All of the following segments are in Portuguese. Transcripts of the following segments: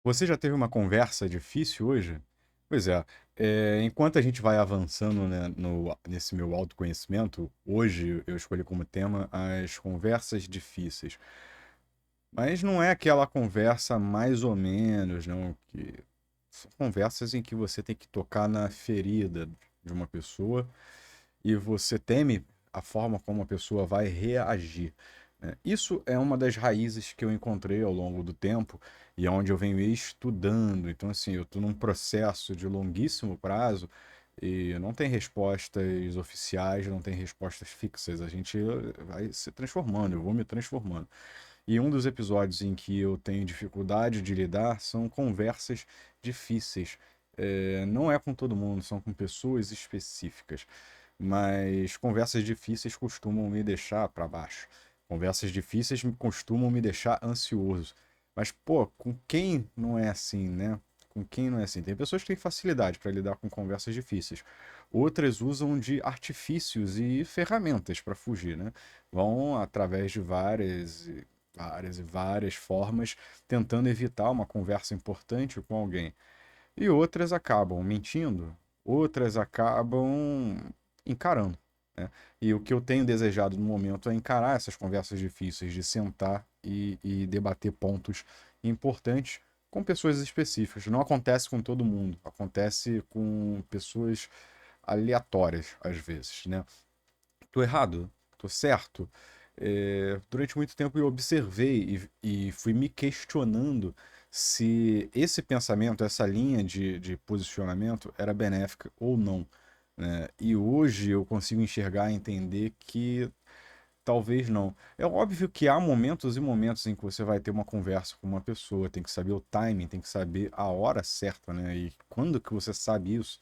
Você já teve uma conversa difícil hoje? Pois é, enquanto a gente vai avançando, né, nesse meu autoconhecimento, hoje eu escolhi como tema as conversas difíceis. Mas não é aquela conversa mais ou menos, não, que são conversas em que você tem que tocar na ferida de uma pessoa e você teme a forma como a pessoa vai reagir, né? Isso é uma das raízes que eu encontrei ao longo do tempo e é onde eu venho estudando. Então, assim, eu estou num processo de longuíssimo prazo e não tem respostas oficiais, não tem respostas fixas. A gente vai se transformando, eu vou me transformando. E um dos episódios em que eu tenho dificuldade de lidar são conversas difíceis. Não é com todo mundo, são com pessoas específicas. Mas conversas difíceis costumam me deixar para baixo. Conversas difíceis costumam me deixar ansioso. Mas, pô, com quem não é assim, né? Com quem não é assim? Tem pessoas que têm facilidade para lidar com conversas difíceis. Outras usam de artifícios e ferramentas para fugir, né? Vão através de várias formas tentando evitar uma conversa importante com alguém. E outras acabam mentindo, outras acabam encarando, né? E o que eu tenho desejado no momento é encarar essas conversas difíceis, de sentar e debater pontos importantes com pessoas específicas. Não acontece com todo mundo, acontece com pessoas aleatórias às vezes, né? Tô errado? Tô certo? Durante muito tempo eu observei e fui me questionando se esse pensamento, essa linha de posicionamento era benéfica ou não, né? E hoje eu consigo enxergar e entender que talvez não. É óbvio que há momentos e momentos em que você vai ter uma conversa com uma pessoa, tem que saber o timing, tem que saber a hora certa, né? E quando que você sabe isso?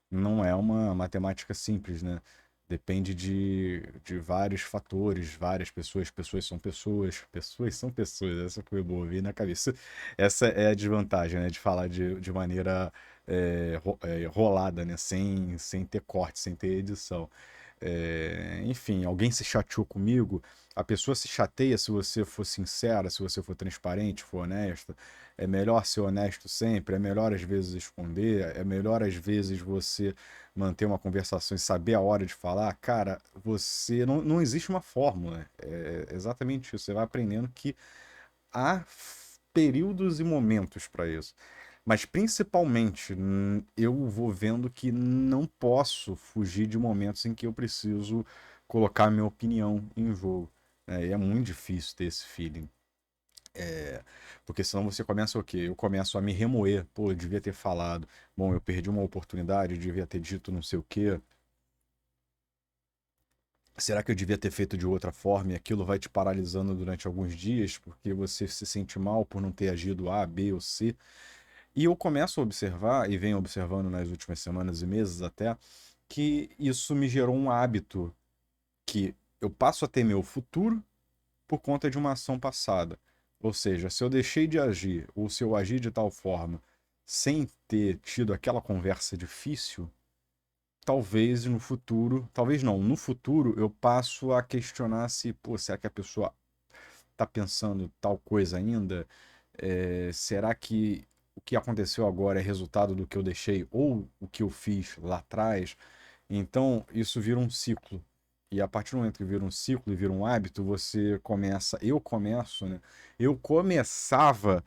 Não é uma matemática simples, né? Depende de vários fatores, várias pessoas. Pessoas são pessoas, pessoas são pessoas. Essa foi boa, veio na cabeça. Essa é a desvantagem, né? De falar de maneira rolada, né? Sem ter corte, sem ter edição. Enfim, alguém se chateou comigo, a pessoa se chateia se você for sincera, se você for transparente, for honesta. É melhor ser honesto sempre, é melhor às vezes esconder, é melhor às vezes você manter uma conversação e saber a hora de falar. Cara, você não existe uma fórmula. É exatamente isso. Você vai aprendendo que há períodos e momentos para isso. Mas principalmente, eu vou vendo que não posso fugir de momentos em que eu preciso colocar minha opinião em jogo, né? E é muito difícil ter esse feeling. Porque senão você começa o quê? Eu começo a me remoer. Pô, eu devia ter falado. Bom, eu perdi uma oportunidade, eu devia ter dito não sei o quê. Será que eu devia ter feito de outra forma? E aquilo vai te paralisando durante alguns dias, porque você se sente mal por não ter agido A, B ou C. E eu começo a observar, e venho observando nas últimas semanas e meses até, que isso me gerou um hábito que eu passo a temer o futuro por conta de uma ação passada. Ou seja, se eu deixei de agir, ou se eu agir de tal forma sem ter tido aquela conversa difícil, talvez no futuro, talvez não, no futuro eu passo a questionar se, pô, será que a pessoa tá pensando tal coisa ainda? Será que o que aconteceu agora é resultado do que eu deixei ou o que eu fiz lá atrás? Então, isso vira um ciclo. E a partir do momento que vira um ciclo e vira um hábito, você começa. Eu começo, né? Eu começava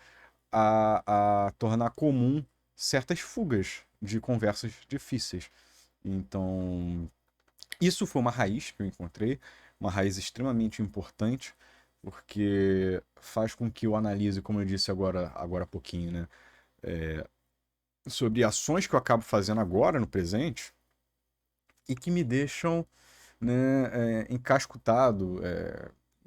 a tornar comum certas fugas de conversas difíceis. Então, isso foi uma raiz que eu encontrei, uma raiz extremamente importante, porque faz com que eu analise, como eu disse agora há pouquinho, né? Sobre ações que eu acabo fazendo agora, no presente, e que me deixam, né, encascutado,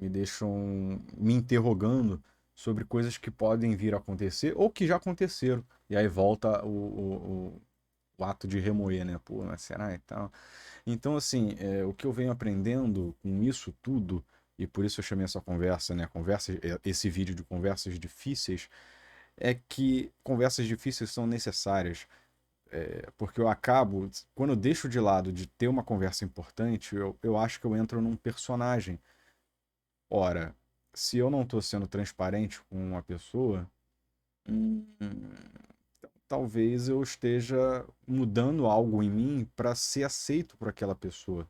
me deixam me interrogando sobre coisas que podem vir a acontecer ou que já aconteceram. E aí volta o ato de remoer, né? Pô, mas será e tal. Então, assim, o que eu venho aprendendo com isso tudo, e por isso eu chamei essa conversa, né? Esse vídeo de conversas difíceis, é que conversas difíceis são necessárias. Porque eu acabo, quando eu deixo de lado de ter uma conversa importante, eu acho que eu entro num personagem. Ora, se eu não estou sendo transparente com uma pessoa, hum, talvez eu esteja mudando algo em mim para ser aceito por aquela pessoa.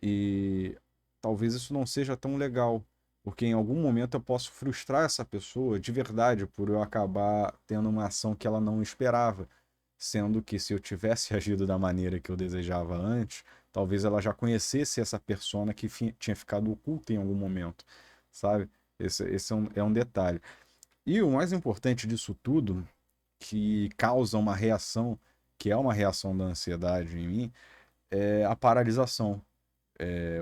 E talvez isso não seja tão legal, porque em algum momento eu posso frustrar essa pessoa de verdade por eu acabar tendo uma ação que ela não esperava. Sendo que se eu tivesse agido da maneira que eu desejava antes, talvez ela já conhecesse essa persona que tinha ficado oculta em algum momento, sabe? Esse é um detalhe. E o mais importante disso tudo, que causa uma reação, que é uma reação da ansiedade em mim, é a paralisação.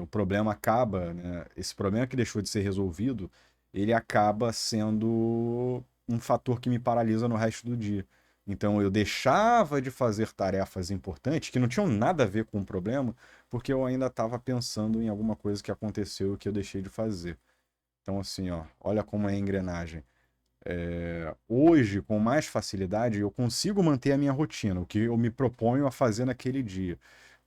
O problema acaba, né? Esse problema que deixou de ser resolvido, ele acaba sendo um fator que me paralisa no resto do dia. Então eu deixava de fazer tarefas importantes que não tinham nada a ver com o problema, porque eu ainda estava pensando em alguma coisa que aconteceu que eu deixei de fazer. Então, assim, ó, olha como é a engrenagem. Hoje, com mais facilidade, eu consigo manter a minha rotina, o que eu me proponho a fazer naquele dia.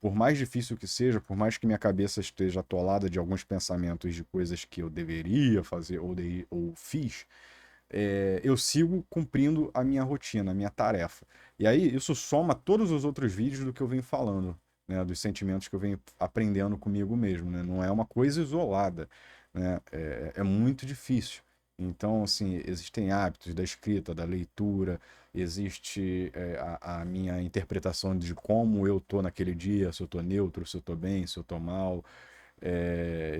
Por mais difícil que seja, por mais que minha cabeça esteja atolada de alguns pensamentos de coisas que eu deveria fazer ou fiz, eu sigo cumprindo a minha rotina, a minha tarefa. E aí, isso soma todos os outros vídeos do que eu venho falando, né, dos sentimentos que eu venho aprendendo comigo mesmo, né? Não é uma coisa isolada, né? É muito difícil. Então, assim, existem hábitos da escrita, da leitura, existe a minha interpretação de como eu tô naquele dia, se eu tô neutro, se eu tô bem, se eu tô mal.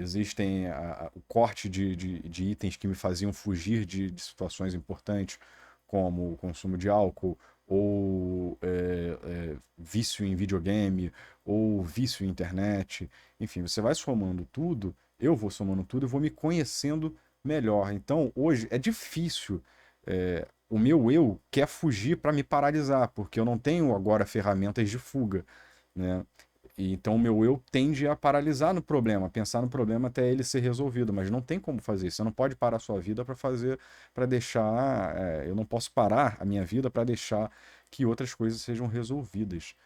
Existem o corte de itens que me faziam fugir de situações importantes, como o consumo de álcool, ou vício em videogame, ou vício em internet. Enfim, você vai somando tudo, eu vou somando tudo e vou me conhecendo melhor. Então, hoje é difícil. O meu eu quer fugir para me paralisar, porque eu não tenho agora ferramentas de fuga, né? E então o meu eu tende a paralisar no problema, pensar no problema até ele ser resolvido, mas não tem como fazer isso. Você não pode parar a sua vida para fazer, para deixar. Eu não posso parar a minha vida para deixar que outras coisas sejam resolvidas,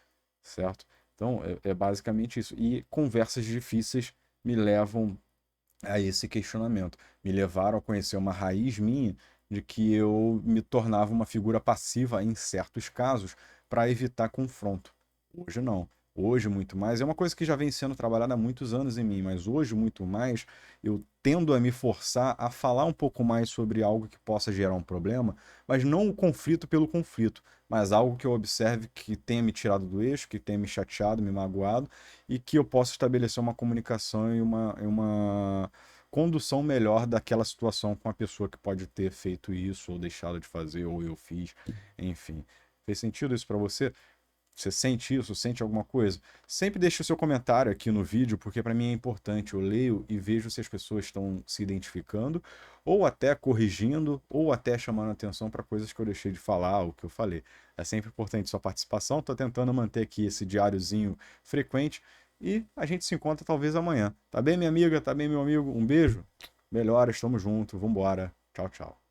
certo? Então é basicamente isso. E conversas difíceis me levam a esse questionamento, me levaram a conhecer uma raiz minha de que eu me tornava uma figura passiva em certos casos para evitar confronto. Hoje não. Hoje muito mais. É uma coisa que já vem sendo trabalhada há muitos anos em mim, mas hoje muito mais eu tendo a me forçar a falar um pouco mais sobre algo que possa gerar um problema, mas não o conflito pelo conflito, mas algo que eu observe que tenha me tirado do eixo, que tenha me chateado, me magoado e que eu possa estabelecer uma comunicação e uma condução melhor daquela situação com a pessoa que pode ter feito isso ou deixado de fazer ou eu fiz, enfim. Fez sentido isso para você? Você sente isso? Sente alguma coisa? Sempre deixe o seu comentário aqui no vídeo, porque para mim é importante. Eu leio e vejo se as pessoas estão se identificando, ou até corrigindo, ou até chamando atenção para coisas que eu deixei de falar, ou que eu falei. É sempre importante sua participação. Estou tentando manter aqui esse diáriozinho frequente e a gente se encontra talvez amanhã. Tá bem, minha amiga? Tá bem, meu amigo? Um beijo. Melhoras, estamos juntos. Vambora. Tchau, tchau.